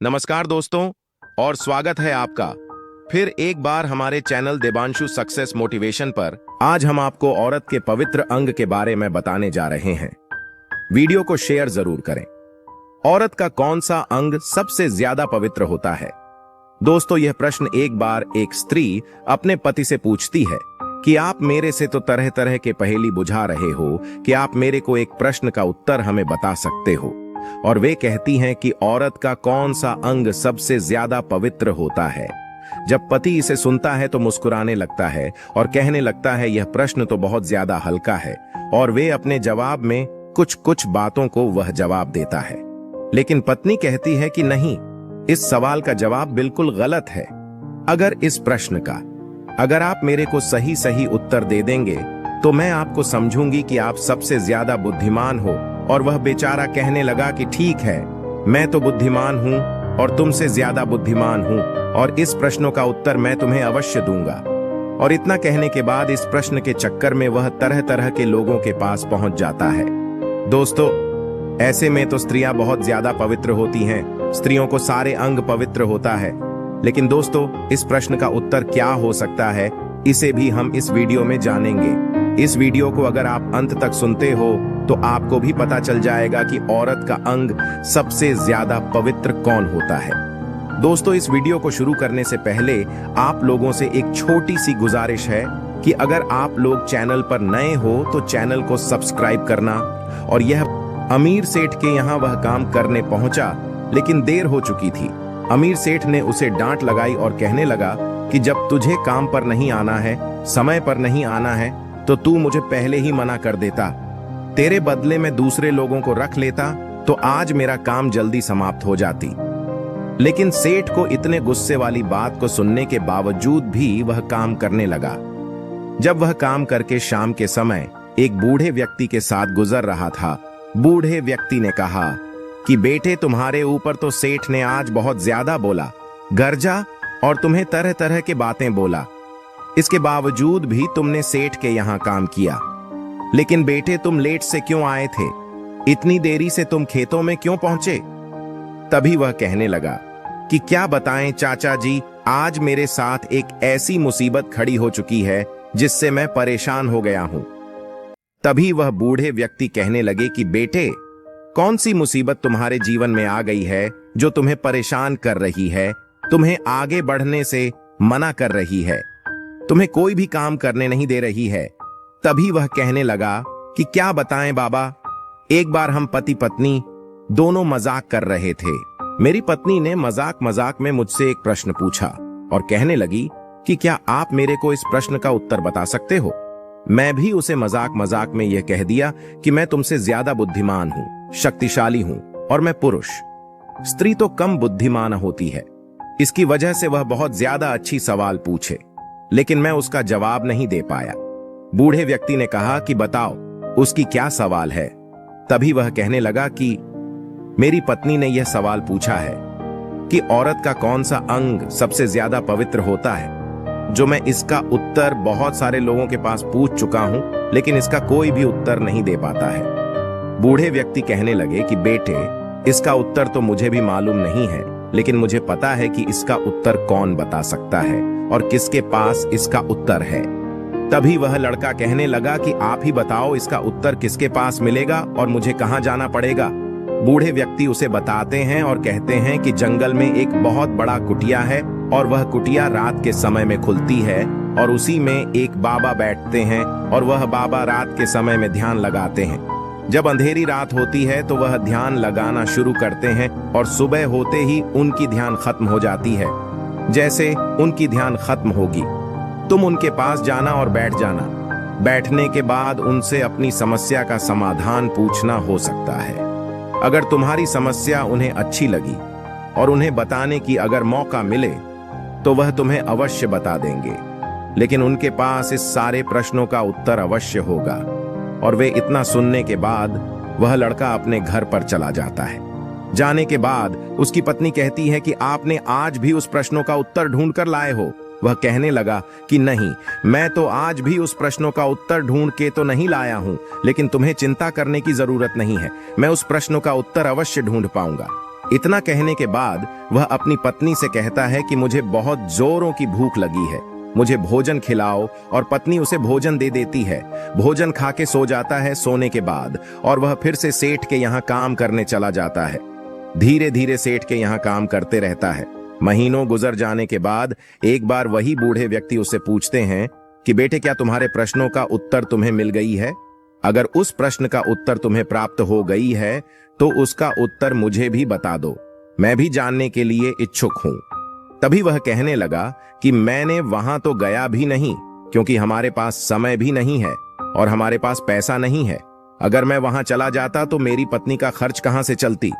नमस्कार दोस्तों, और स्वागत है आपका फिर एक बार हमारे चैनल देबांशु सक्सेस मोटिवेशन पर। आज हम आपको औरत के पवित्र अंग के बारे में बताने जा रहे हैं। वीडियो को शेयर जरूर करें। औरत का कौन सा अंग सबसे ज्यादा पवित्र होता है? दोस्तों, यह प्रश्न एक बार एक स्त्री अपने पति से पूछती है कि आप मेरे से तो तरह तरह के पहेली बुझा रहे हो कि आप मेरे को एक प्रश्न का उत्तर हमें बता सकते हो। और वे कहती हैं कि औरत का कौन सा अंग सबसे ज्यादा पवित्र होता है। जब पति इसे सुनता है तो मुस्कुराने लगता है और कहने लगता है यह प्रश्न तो बहुत ज्यादा हल्का है, और वे अपने जवाब में कुछ कुछ बातों को वह जवाब देता है। लेकिन पत्नी कहती है कि नहीं, इस सवाल का जवाब बिल्कुल गलत है। अगर आप मेरे को सही सही उत्तर दे देंगे तो मैं आपको समझूंगी कि आप सबसे ज्यादा बुद्धिमान हो। और वह बेचारा कहने लगा कि ठीक है, मैं तो बुद्धिमान हूं और तुमसे ज्यादा बुद्धिमान हूं, और इस प्रश्नों का उत्तर मैं तुम्हें अवश्य दूंगा। और इतना कहने के बाद इस प्रश्न के चक्कर में वह तरह तरह के लोगों के पास पहुंच जाता है। दोस्तों, ऐसे में तो स्त्रियां बहुत ज्यादा पवित्र होती हैं। स्त्रियों को सारे अंग पवित्र होता है। लेकिन दोस्तों, इस प्रश्न का उत्तर क्या हो सकता है, इसे भी हम इस वीडियो में जानेंगे। इस वीडियो को अगर आप अंत तक सुनते हो तो आपको भी पता चल जाएगा कि औरत का अंग सबसे ज्यादा पवित्र कौन होता है। दोस्तों, इस वीडियो को शुरू करने से पहले आप लोगों से एक छोटी सी गुजारिश है कि अगर आप लोग चैनल पर नए हो तो चैनल को सब्सक्राइब करना। और यह अमीर सेठ के यहाँ वह काम करने पहुंचा, लेकिन देर हो चुकी थी। अमीर सेठ ने उसे डांट लगाई और कहने लगा कि जब तुझे काम पर नहीं आना है, समय पर नहीं आना है, तो तू मुझे पहले ही मना कर देता। तेरे बदले में दूसरे लोगों को रख लेता तो आज मेरा काम जल्दी समाप्त हो जाती। लेकिन सेठ को इतने गुस्से वाली बात को सुनने के बावजूद भी वह काम करने लगा। जब वह काम करके शाम के समय एक बूढ़े व्यक्ति के साथ गुजर रहा था, बूढ़े व्यक्ति ने कहा कि बेटे, तुम्हारे ऊपर तो सेठ ने आज बहुत ज्यादा बोला, गर्जा और तुम्हें तरह तरह के बातें बोला। इसके बावजूद भी तुमने सेठ के यहां काम किया। लेकिन बेटे, तुम लेट से क्यों आए थे? इतनी देरी से तुम खेतों में क्यों पहुंचे? तभी वह कहने लगा कि क्या बताएं चाचा जी, आज मेरे साथ एक ऐसी मुसीबत खड़ी हो चुकी है जिससे मैं परेशान हो गया हूं। तभी वह बूढ़े व्यक्ति कहने लगे कि बेटे, कौन सी मुसीबत तुम्हारे जीवन में आ गई है जो तुम्हें परेशान कर रही है, तुम्हें आगे बढ़ने से मना कर रही है, तुम्हें कोई भी काम करने नहीं दे रही है? तभी वह कहने लगा कि क्या बताएं बाबा, एक बार हम पति पत्नी दोनों मजाक कर रहे थे। मेरी पत्नी ने मजाक मजाक में मुझसे एक प्रश्न पूछा और कहने लगी कि क्या आप मेरे को इस प्रश्न का उत्तर बता सकते हो? मैं भी उसे मजाक मजाक में यह कह दिया कि मैं तुमसे ज्यादा बुद्धिमान हूं, शक्तिशाली हूं और मैं पुरुष। स्त्री तो कम बुद्धिमान होती है। इसकी वजह से वह बहुत ज्यादा अच्छी सवाल पूछे, लेकिन मैं उसका जवाब नहीं दे पाया। बूढ़े व्यक्ति ने कहा कि बताओ, उसकी क्या सवाल है? तभी वह कहने लगा कि मेरी पत्नी ने यह सवाल पूछा है कि औरत का कौन सा अंग सबसे ज्यादा पवित्र होता है। जो मैं इसका उत्तर बहुत सारे लोगों के पास पूछ चुका हूं, लेकिन इसका कोई भी उत्तर नहीं दे पाता है। बूढ़े व्यक्ति कहने लगे कि बेटे, इसका उत्तर तो मुझे भी मालूम नहीं है, लेकिन मुझे पता है कि इसका उत्तर कौन बता सकता है और किसके पास इसका उत्तर है। तभी वह लड़का कहने लगा कि आप ही बताओ, इसका उत्तर किसके पास मिलेगा और मुझे कहां जाना पड़ेगा? बूढ़े व्यक्ति उसे बताते हैं और कहते हैं कि जंगल में एक बहुत बड़ा कुटिया है, और वह कुटिया रात के समय में खुलती है, और उसी में एक बाबा बैठते हैं, और वह बाबा रात के समय में ध्यान लगाते हैं। जब अंधेरी रात होती है तो वह ध्यान लगाना शुरू करते हैं, और सुबह होते ही उनकी ध्यान खत्म हो जाती है। जैसे उनकी ध्यान खत्म होगी, तुम उनके पास जाना और बैठ जाना। बैठने के बाद उनसे अपनी समस्या का समाधान पूछना हो सकता है। अगर तुम्हारी समस्या उन्हें अच्छी लगी और उन्हें बताने की अगर मौका मिले तो वह तुम्हें अवश्य बता देंगे। लेकिन उनके पास इस सारे प्रश्नों का उत्तर अवश्य होगा। और वे इतना सुनने के बाद वह लड़का अपने घर पर चला जाता है। जाने के बाद उसकी पत्नी कहती है कि आपने आज भी उस प्रश्नों का उत्तर ढूंढ कर लाए हो? वह कहने लगा कि नहीं, मैं तो आज भी उस प्रश्नों का उत्तर ढूंढ के तो नहीं लाया हूं, लेकिन तुम्हें चिंता करने की जरूरत नहीं है, मैं उस प्रश्नों का उत्तर अवश्य ढूंढ पाऊंगा। इतना कहने के बाद वह अपनी पत्नी से कहता है कि मुझे बहुत जोरों की भूख लगी है, मुझे भोजन खिलाओ, और पत्नी उसे भोजन दे देती है। भोजन खा के सो जाता है सोने के बाद, और वह फिर से सेठ के यहाँ काम करने चला जाता है। धीरे धीरे सेठ के यहाँ काम करते रहता है। महीनों गुजर जाने के बाद एक बार वही बूढ़े व्यक्ति उससे पूछते हैं कि बेटे, क्या तुम्हारे प्रश्नों का उत्तर तुम्हें मिल गई है? अगर उस प्रश्न का उत्तर तुम्हें प्राप्त हो गई है तो उसका उत्तर मुझे भी बता दो, मैं भी जानने के लिए इच्छुक हूं। तभी वह कहने लगा कि मैंने वहां तो गया भी नहीं, क्योंकि हमारे पास समय भी नहीं है और हमारे पास पैसा नहीं है। अगर मैं वहां चला जाता तो मेरी पत्नी का खर्च कहां से चलती?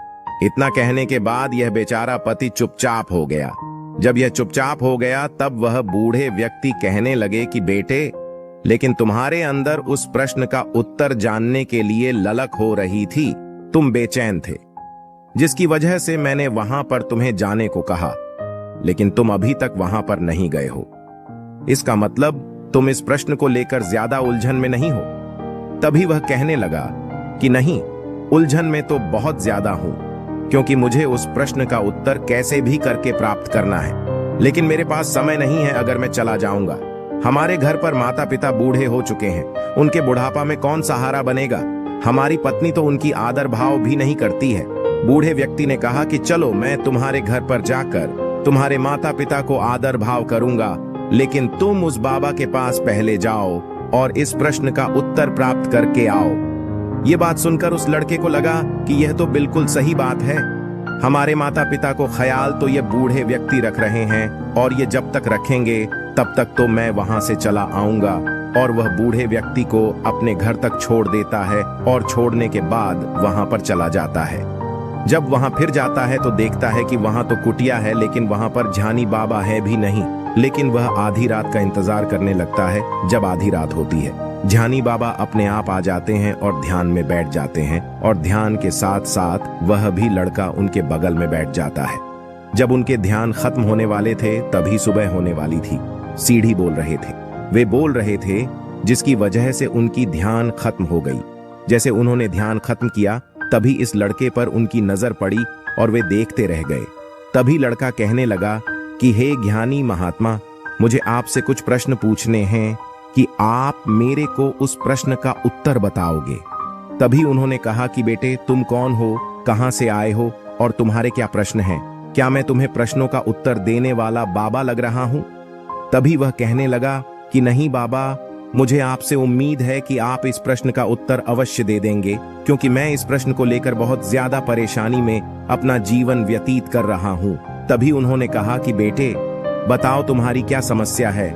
इतना कहने के बाद यह बेचारा पति चुपचाप हो गया। जब यह चुपचाप हो गया तब वह बूढ़े व्यक्ति कहने लगे कि बेटे, लेकिन तुम्हारे अंदर उस प्रश्न का उत्तर जानने के लिए ललक हो रही थी, तुम बेचैन थे, जिसकी वजह से मैंने वहां पर तुम्हें जाने को कहा, लेकिन तुम अभी तक वहां पर नहीं गए हो। इसका मतलब तुम इस प्रश्न को लेकर ज्यादा उलझन में नहीं हो। तभी वह कहने लगा कि नहीं, उलझन में तो बहुत ज्यादा हूं, क्योंकि मुझे उस प्रश्न का उत्तर कैसे भी करके प्राप्त करना है, लेकिन मेरे पास समय नहीं है। अगर मैं चला जाऊंगा, हमारे घर पर माता पिता बूढ़े हो चुके हैं, उनके बुढ़ापा में कौन सहारा बनेगा? हमारी पत्नी तो उनकी आदर भाव भी नहीं करती है। बूढ़े व्यक्ति ने कहा कि चलो, मैं तुम्हारे घर पर जाकर तुम्हारे माता पिता को आदर भाव करूंगा, लेकिन तुम उस बाबा के पास पहले जाओ और इस प्रश्न का उत्तर प्राप्त करके आओ। ये बात सुनकर उस लड़के को लगा कि यह तो बिल्कुल सही बात है। हमारे माता पिता को ख्याल तो ये बूढ़े व्यक्ति रख रहे हैं, और ये जब तक रखेंगे तब तक तो मैं वहां से चला आऊंगा। और वह बूढ़े व्यक्ति को अपने घर तक छोड़ देता है और छोड़ने के बाद वहां पर चला जाता है। जब वहां फिर जाता है तो देखता है कि वहां तो कुटिया है, लेकिन वहां पर झानी बाबा है भी नहीं। लेकिन वह आधी रात का इंतजार करने लगता है। जब आधी रात होती है, झानी बाबा अपने आप आ जाते हैं और ध्यान में बैठ जाते हैं, और ध्यान के साथ साथ वह भी लड़का उनके बगल में बैठ जाता है। जब उनके ध्यान खत्म होने वाले थे तभी सुबह होने वाली थी। सीढ़ी बोल रहे थे, वे बोल रहे थे, जिसकी वजह से उनकी ध्यान खत्म हो गई। जैसे उन्होंने ध्यान खत्म किया तभी इस लड़के पर उनकी नजर पड़ी और वे देखते रह गए। तभी लड़का कहने लगा कि हे ज्ञानी महात्मा, मुझे आपसे कुछ प्रश्न पूछने हैं कि आप मेरे को उस प्रश्न का उत्तर बताओगे। तभी उन्होंने कहा कि बेटे, तुम कौन हो, कहां से आए हो और तुम्हारे क्या प्रश्न हैं? क्या मैं तुम्हें प्रश्नों का उत्तर देने वाला बाबा लग रहा हूं? तभी वह कहने लगा कि नहीं बाबा, मुझे आपसे उम्मीद है कि आप इस प्रश्न का उत्तर अवश्य दे देंगे, क्योंकि मैं इस प्रश्न को लेकर बहुत ज्यादा परेशानी में अपना जीवन व्यतीत कर रहा हूं। तभी उन्होंने कहा कि बेटे, बताओ तुम्हारी क्या समस्या है,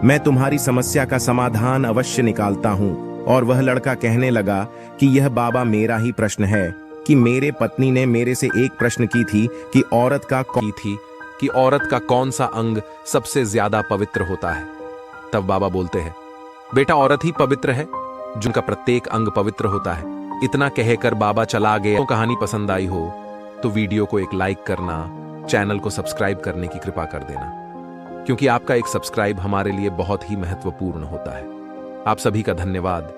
मैं तुम्हारी समस्या का समाधान अवश्य निकालता हूं। और वह लड़का कहने लगा कि यह बाबा मेरा ही प्रश्न है कि मेरे पत्नी ने मेरे से एक प्रश्न की थी कि औरत का कौन सा अंग सबसे ज्यादा पवित्र होता है। तब बाबा बोलते हैं, बेटा, औरत ही पवित्र है, जिनका प्रत्येक अंग पवित्र होता है। इतना कहकर बाबा चला गया। तो कहानी पसंद आई हो तो वीडियो को एक लाइक करना, चैनल को सब्सक्राइब करने की कृपा कर देना, क्योंकि आपका एक सब्सक्राइब हमारे लिए बहुत ही महत्वपूर्ण होता है। आप सभी का धन्यवाद।